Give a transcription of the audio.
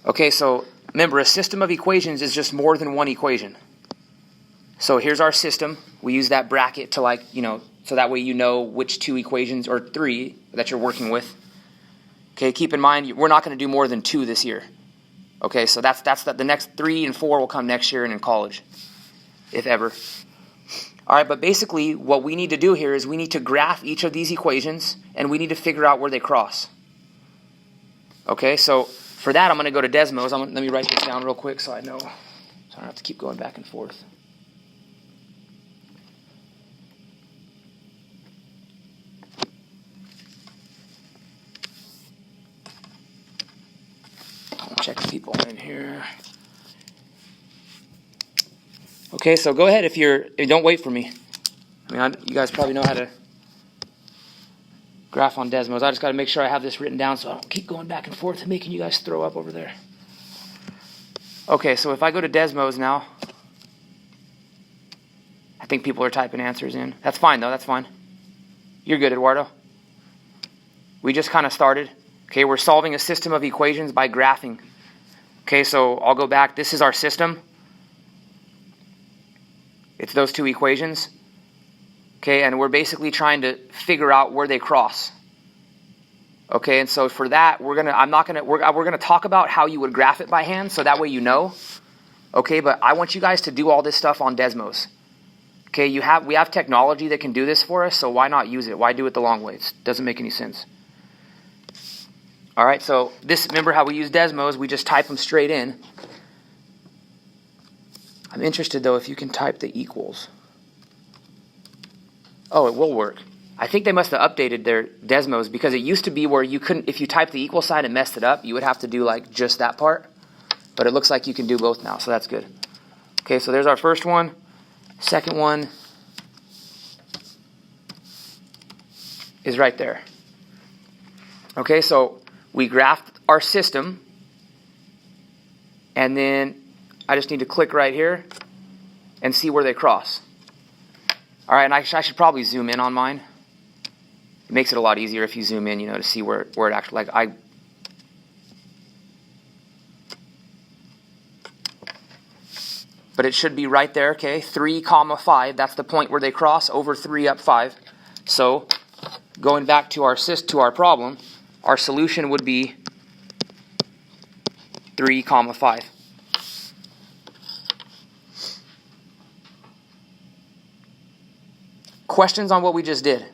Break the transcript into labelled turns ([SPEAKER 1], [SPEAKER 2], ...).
[SPEAKER 1] Okay, so remember, a system of equations is just more than one equation. So here's our system. We use that bracket to so that way you know which two equations or three that you're working with. Okay, keep in mind, we're not going to do more than 2 this year. Okay, so the next 3 and 4 will come next year and in college, if ever. All right, but basically what we need to do here is we need to graph each of these equations and we need to figure out where they cross. Okay, so for that I'm going to go to Desmos. Let me write this down real quick so I know. So I don't have to keep going back and forth. I'll check people in here. Okay, so go ahead if don't wait for me. You guys probably know how to graph on Desmos. I just got to make sure I have this written down so I don't keep going back and forth and making you guys throw up over there. Okay, so if I go to Desmos now, I think people are typing answers in. That's fine though, that's fine. You're good, Eduardo. We just kind of started. Okay, we're solving a system of equations by graphing. Okay, so I'll go back. This is our system. It's those 2 equations. Okay, and we're basically trying to figure out where they cross. Okay, and so for that, we're gonna talk about how you would graph it by hand, so that way you know. Okay, but I want you guys to do all this stuff on Desmos. Okay, we have technology that can do this for us, so why not use it? Why do it the long way? It doesn't make any sense. All right, so remember how we use Desmos? We just type them straight in. I'm interested, though, if you can type the equals. Oh, it will work. I think they must have updated their Desmos because it used to be where you couldn't, if you type the equal sign and messed it up, you would have to do like just that part. But it looks like you can do both now, so that's good. Okay, so there's our first one. Second one is right there. Okay, so we graphed our system, and then I just need to click right here and see where they cross. All right, and I should probably zoom in on mine. It makes it a lot easier if you zoom in, to see where it actually, but it should be right there, okay? 3, 5, that's the point where they cross, over 3 up 5. So, going back to our problem, our solution would be 3, 5. Questions on what we just did?